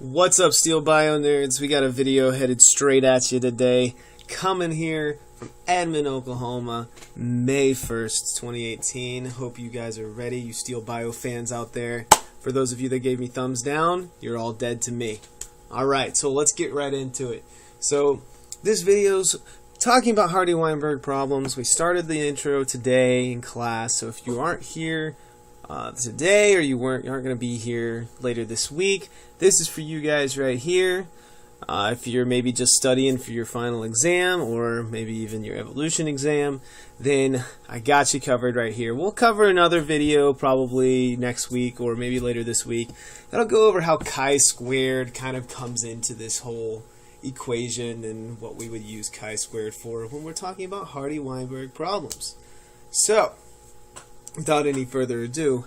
What's up, Steel Bio Nerds? We got a video headed straight at you today. Coming here from Edmond, Oklahoma, May 1st, 2018. Hope you guys are ready, you Steel Bio fans out there. For those of you that gave me thumbs down, you're all dead to me. Alright, so let's get right into it. So, this video's talking about Hardy-Weinberg problems. We started the intro today in class, so if you aren't here today, or you aren't going to be here later this week, this is for you guys right here. If you're maybe just studying for your final exam, or maybe even your evolution exam, then I got you covered right here. We'll cover another video probably next week, or maybe later this week, that'll go over how chi-squared kind of comes into this whole equation and what we would use chi-squared for when we're talking about Hardy-Weinberg problems. So, without any further ado,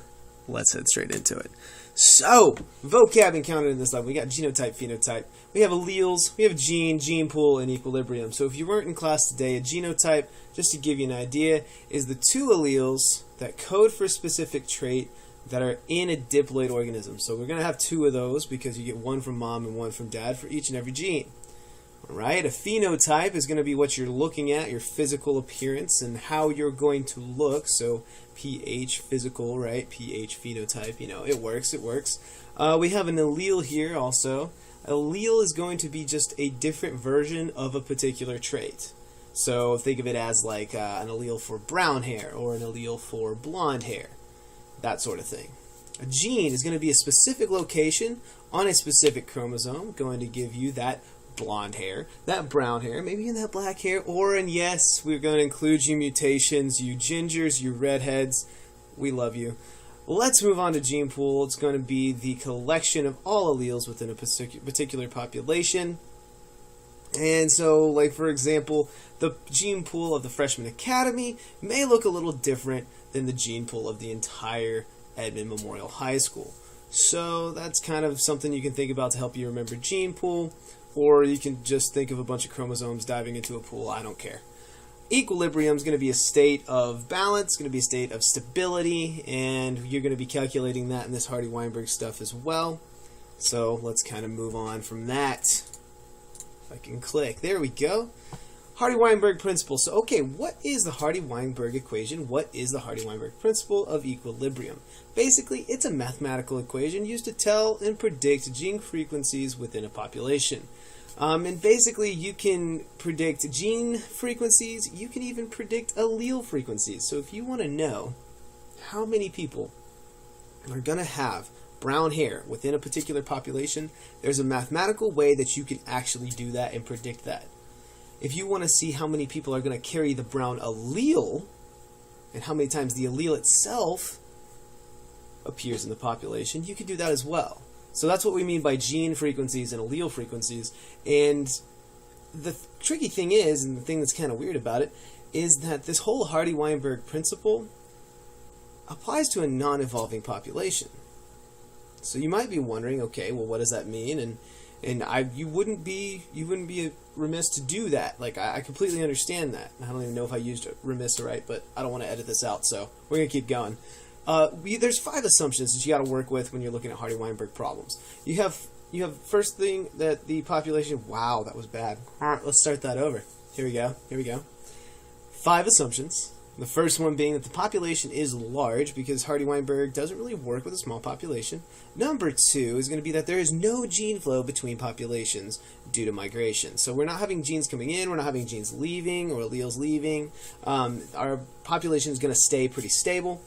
let's head straight into it. So, vocab encountered in this level. We got genotype, phenotype. We have alleles, we have gene pool, and equilibrium. So if you weren't in class today, a genotype, just to give you an idea, is the two alleles that code for a specific trait that are in a diploid organism. So we're going to have two of those because you get one from mom and one from dad for each and every gene. Alright, a phenotype is going to be what you're looking at, your physical appearance and how you're going to look. So pH physical, right? pH phenotype, you know, it works. We have an allele here also. Allele is going to be just a different version of a particular trait. So think of it as like an allele for brown hair or an allele for blonde hair, that sort of thing. A gene is going to be a specific location on a specific chromosome, going to give you that blonde hair, that brown hair, maybe in that black hair, or, and yes, we're going to include you mutations, you gingers, you redheads, we love you. Let's move on to gene pool. It's going to be the collection of all alleles within a particular population. And so, like for example, the gene pool of the Freshman Academy may look a little different than the gene pool of the entire Edmond Memorial High School. So that's kind of something you can think about to help you remember gene pool. Or you can just think of a bunch of chromosomes diving into a pool. I don't care. Equilibrium is going to be a state of balance, going to be a state of stability, and you're going to be calculating that in this Hardy-Weinberg stuff as well. So let's kind of move on from that. If I can click. There we go. Hardy-Weinberg principle. So, okay, what is the Hardy-Weinberg equation? What is the Hardy-Weinberg principle of equilibrium? Basically, it's a mathematical equation used to tell and predict gene frequencies within a population. And basically, you can predict gene frequencies. You can even predict allele frequencies. So if you want to know how many people are going to have brown hair within a particular population, there's a mathematical way that you can actually do that and predict that. If you want to see how many people are going to carry the brown allele, and how many times the allele itself appears in the population, you can do that as well. So that's what we mean by gene frequencies and allele frequencies. And the tricky thing is, and the thing that's kind of weird about it, is that this whole Hardy-Weinberg principle applies to a non-evolving population. So you might be wondering, okay, well, what does that mean? And you wouldn't be remiss to do that. Like, I completely understand that. I don't even know if I used remiss right, but I don't want to edit this out, so we're going to keep going. There's 5 assumptions that you got to work with when you're looking at Hardy-Weinberg problems. You have first thing that the population. Wow, that was bad. All right, let's start that over. Here we go. 5 assumptions. The first one being that the population is large because Hardy-Weinberg doesn't really work with a small population. Number 2 is going to be that there is no gene flow between populations due to migration. So we're not having genes coming in, we're not having genes leaving or alleles leaving. Our population is going to stay pretty stable.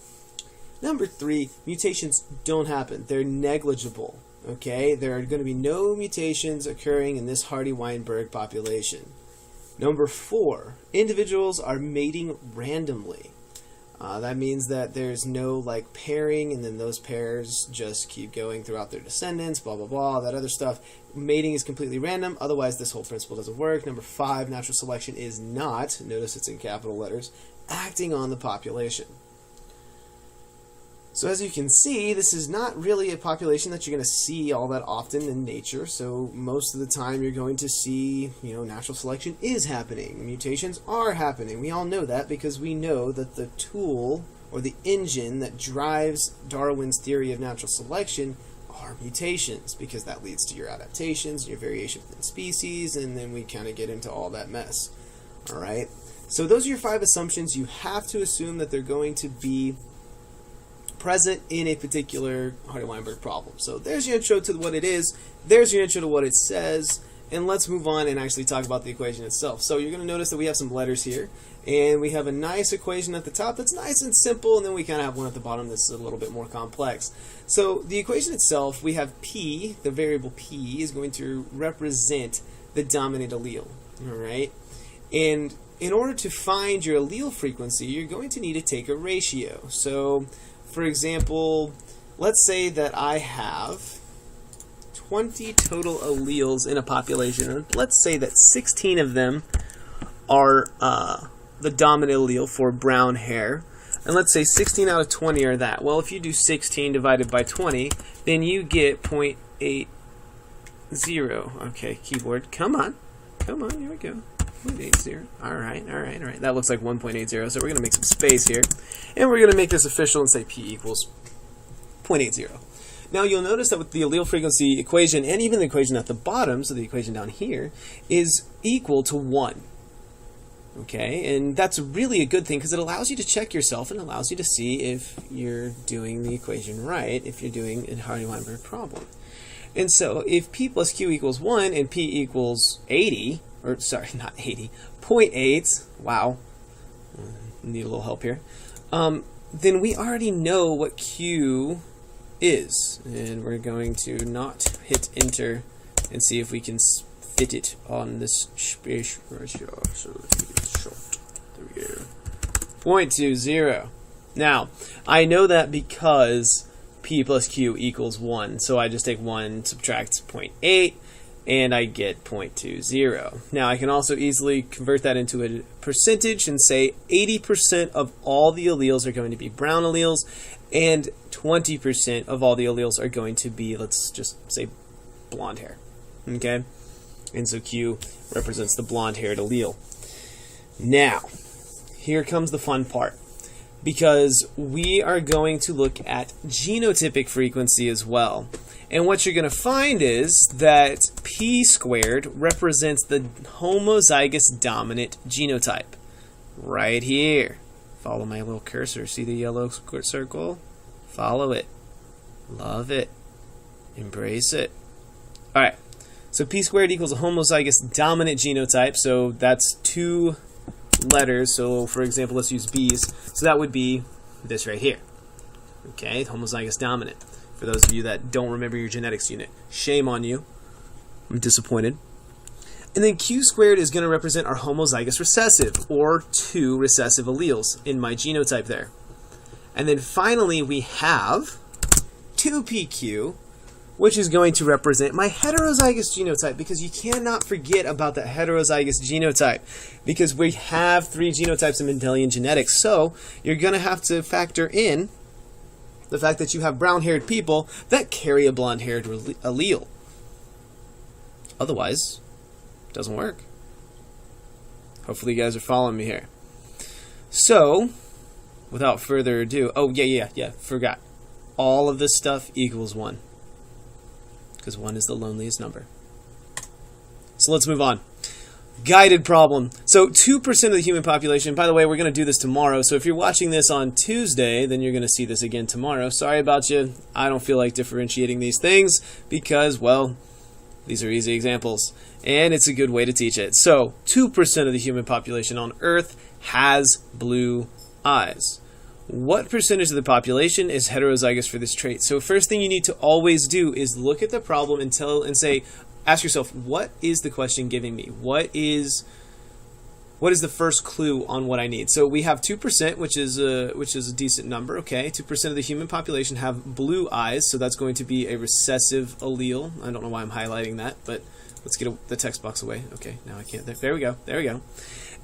Number 3, mutations don't happen. They're negligible. Okay, there are going to be no mutations occurring in this Hardy-Weinberg population. Number 4, individuals are mating randomly. That means that there's no like pairing and then those pairs just keep going throughout their descendants, blah, blah, blah, that other stuff. Mating is completely random, otherwise this whole principle doesn't work. Number 5, natural selection is not, notice it's in capital letters, acting on the population. So as you can see, this is not really a population that you're going to see all that often in nature. So most of the time you're going to see, natural selection is happening. Mutations are happening. We all know that because we know that the tool or the engine that drives Darwin's theory of natural selection are mutations, because that leads to your adaptations, your variation within species, and then we kind of get into all that mess. All right? So those are your 5 assumptions. You have to assume that they're going to be present in a particular Hardy-Weinberg problem. So there's your intro to what it is. There's your intro to what it says. And let's move on and actually talk about the equation itself. So you're going to notice that we have some letters here. And we have a nice equation at the top that's nice and simple. And then we kind of have one at the bottom that's a little bit more complex. So the equation itself, we have P, the variable P, is going to represent the dominant allele. All right? And in order to find your allele frequency, you're going to need to take a ratio. So, for example, let's say that I have 20 total alleles in a population. And let's say that 16 of them are the dominant allele for brown hair. And let's say 16 out of 20 are that. Well, if you do 16 divided by 20, then you get 0.80. Okay, keyboard, come on. Come on, here we go. 0.80. All right. That looks like 1.80, so we're going to make some space here. And we're going to make this official and say P equals 0.80. Now you'll notice that with the allele frequency equation, and even the equation at the bottom, so the equation down here, is equal to 1. Okay, and that's really a good thing because it allows you to check yourself and allows you to see if you're doing the equation right, if you're doing a Hardy-Weinberg problem. And so if P plus Q equals 1 and P equals 80, or sorry, not 80, 0.8, wow, need a little help here, then we already know what Q is. And we're going to not hit enter and see if we can fit it on this space ratio. So let's make it short. There we go. 0.20. Now, I know that because P plus Q equals 1. So I just take 1, subtract 0.8, and I get 0.20. Now, I can also easily convert that into a percentage and say 80% of all the alleles are going to be brown alleles, and 20% of all the alleles are going to be, let's just say, blonde hair. Okay? And so Q represents the blonde-haired allele. Now, here comes the fun part. Because we are going to look at genotypic frequency as well. And what you're going to find is that P squared represents the homozygous dominant genotype. Right here. Follow my little cursor. See the yellow circle? Follow it. Love it. Embrace it. All right. So P squared equals a homozygous dominant genotype. So that's 2 letters. So for example, let's use B's. So that would be this right here. Okay, homozygous dominant. For those of you that don't remember your genetics unit, shame on you. I'm disappointed. And then Q squared is going to represent our homozygous recessive, or 2 recessive alleles in my genotype there. And then finally we have 2PQ, which is going to represent my heterozygous genotype, because you cannot forget about that heterozygous genotype, because we have 3 genotypes in Mendelian genetics. So you're going to have to factor in the fact that you have brown-haired people that carry a blonde-haired allele. Otherwise, it doesn't work. Hopefully you guys are following me here. So, without further ado, oh yeah, forgot. All of this stuff equals 1. Because 1 is the loneliest number. So let's move on. Guided problem. So 2% of the human population, by the way, we're going to do this tomorrow. So if you're watching this on Tuesday, then you're going to see this again tomorrow. Sorry about you. I don't feel like differentiating these things because, well, these are easy examples. And it's a good way to teach it. So 2% of the human population on Earth has blue eyes. What percentage of the population is heterozygous for this trait? So first thing you need to always do is look at the problem and say, ask yourself, what is the question giving me? What is the first clue on what I need? So we have 2%, which is a decent number. Okay, 2% of the human population have blue eyes, so that's going to be a recessive allele. I don't know why I'm highlighting that, but let's get the text box away. Okay, now I can't. There we go.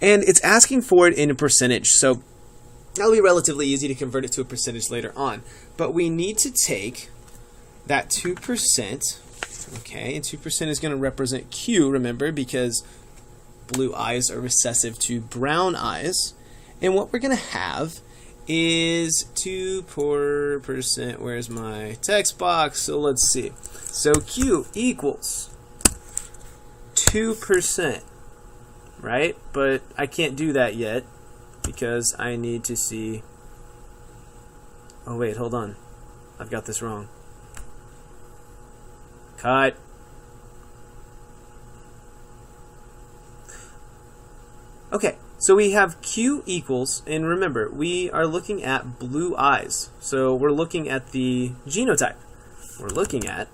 And it's asking for it in a percentage. So that'll be relatively easy to convert it to a percentage later on. But we need to take that 2%, okay, and 2% is going to represent Q, remember, because blue eyes are recessive to brown eyes. And what we're going to have is 2%. Where's my text box? So let's see. So Q equals 2%, right? But I can't do that yet because I need to see. Oh wait, hold on. I've got this wrong. Cut. Okay, so we have Q equals, and remember, we are looking at blue eyes. So we're looking at the genotype. We're looking at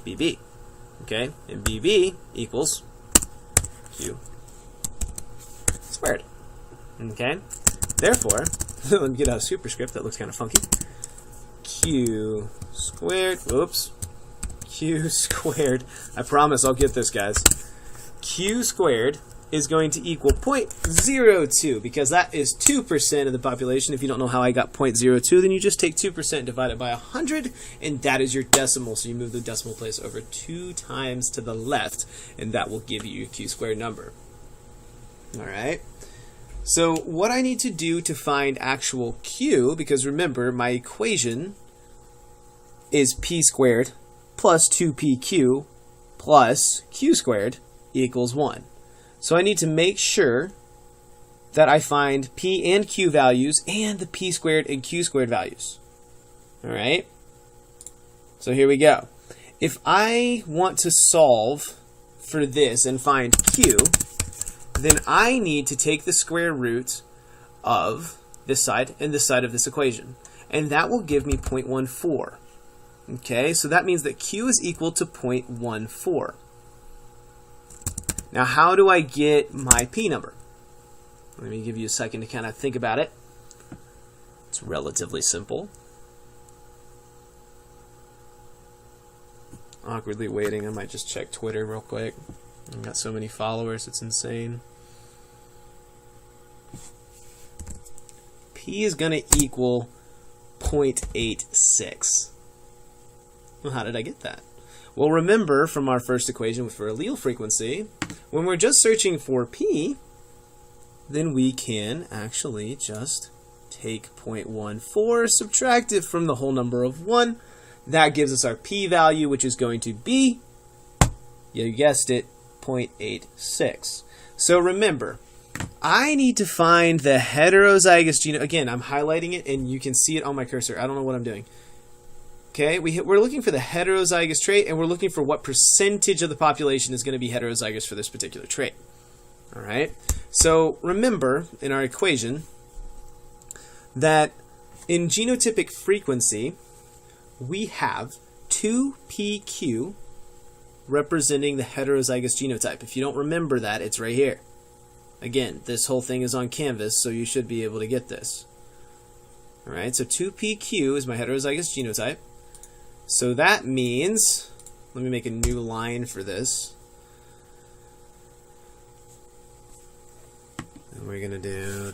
BB. Okay, and BB equals Q squared. Okay, therefore, let me get out a superscript that looks kind of funky. Q squared, whoops, Q squared, I promise I'll get this, guys. Q squared is going to equal 0.02 because that is 2% of the population. If you don't know how I got 0.02, then you just take 2% and divide it by 100, and that is your decimal. So you move the decimal place over 2 times to the left, and that will give you your Q squared number. All right. So what I need to do to find actual Q, because remember, my equation is P squared plus 2PQ plus Q squared equals 1. So I need to make sure that I find P and Q values and the P squared and Q squared values. All right? So here we go. If I want to solve for this and find Q, then I need to take the square root of this side and this side of this equation. And that will give me 0.14. Okay, so that means that Q is equal to 0.14. Now, how do I get my P number? Let me give you a second to kind of think about it. It's relatively simple. Awkwardly waiting. I might just check Twitter real quick. I've got so many followers, it's insane. P is going to equal 0.86. Well, how did I get that? Well, remember from our first equation for allele frequency, when we're just searching for P, then we can actually just take 0.14, subtract it from the whole number of 1. That gives us our P value, which is going to be, you guessed it, 0.86. So remember, I need to find the heterozygous genome. Again, I'm highlighting it, and you can see it on my cursor. I don't know what I'm doing. Okay, we're looking for the heterozygous trait, and we're looking for what percentage of the population is going to be heterozygous for this particular trait. All right, so remember in our equation that in genotypic frequency, we have 2PQ representing the heterozygous genotype. If you don't remember that, it's right here. Again, this whole thing is on Canvas, so you should be able to get this. All right, so 2PQ is my heterozygous genotype. So that means, let me make a new line for this. And we're going to do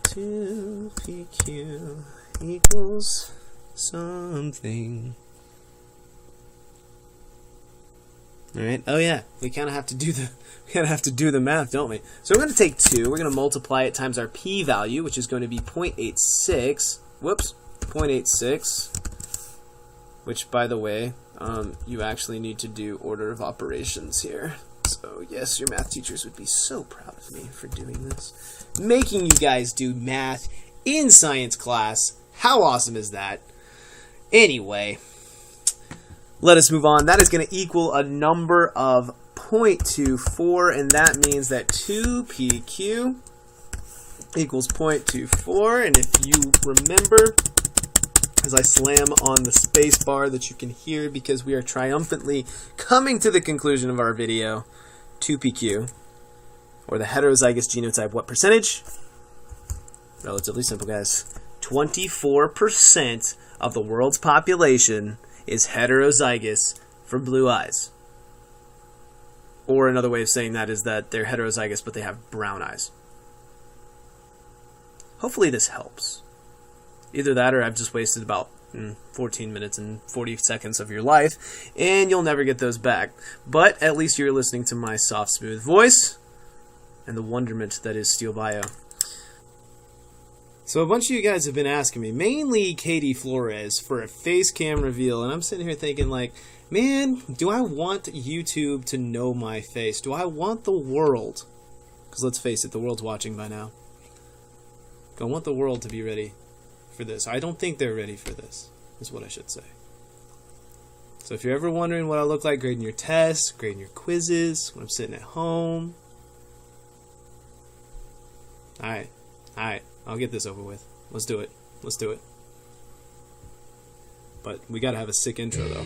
2PQ equals something. All right. Oh yeah, we kind of have to do the math, don't we? So we're going to take 2. We're going to multiply it times our P value, which is going to be 0.86. Whoops, 0.86. Which, by the way, you actually need to do order of operations here. So yes, your math teachers would be so proud of me for doing this, making you guys do math in science class. How awesome is that? Anyway, let us move on. That is going to equal a number of 0.24, and that means that 2PQ equals 0.24. And if you remember, as I slam on the space bar that you can hear because we are triumphantly coming to the conclusion of our video, 2PQ, or the heterozygous genotype, what percentage? Relatively simple, guys. 24% of the world's population is heterozygous for blue eyes. Or another way of saying that is that they're heterozygous, but they have brown eyes. Hopefully this helps. Either that or I've just wasted about 14 minutes and 40 seconds of your life, and you'll never get those back. But at least you're listening to my soft, smooth voice and the wonderment that is Steel Bio. So a bunch of you guys have been asking me, mainly Katie Flores, for a face cam reveal, and I'm sitting here thinking like, man, do I want YouTube to know my face? Do I want the world, because let's face it, the world's watching by now. Do I want the world to be ready for this? I don't think they're ready for this, is what I should say. So if you're ever wondering what I look like grading your tests, grading your quizzes, when I'm sitting at home, alright, I'll get this over with. Let's do it. Let's do it. But we gotta have a sick intro though.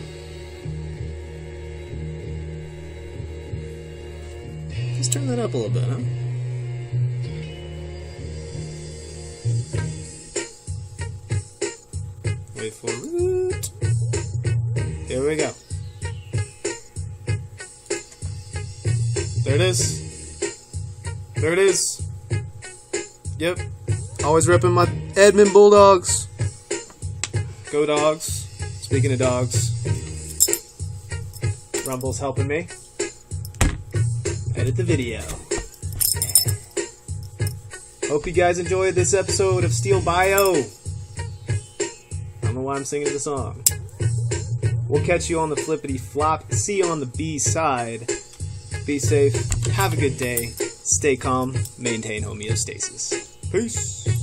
Let's turn that up a little bit, huh? Wait for it. Here we go. There it is. There it is. Yep. Always repping my Edmond Bulldogs. Go Dogs. Speaking of dogs, Rumble's helping me edit the video. Hope you guys enjoyed this episode of Steel Bio. I don't know why I'm singing the song. We'll catch you on the flippity flop. See you on the B side. Be safe. Have a good day. Stay calm. Maintain homeostasis. Peace.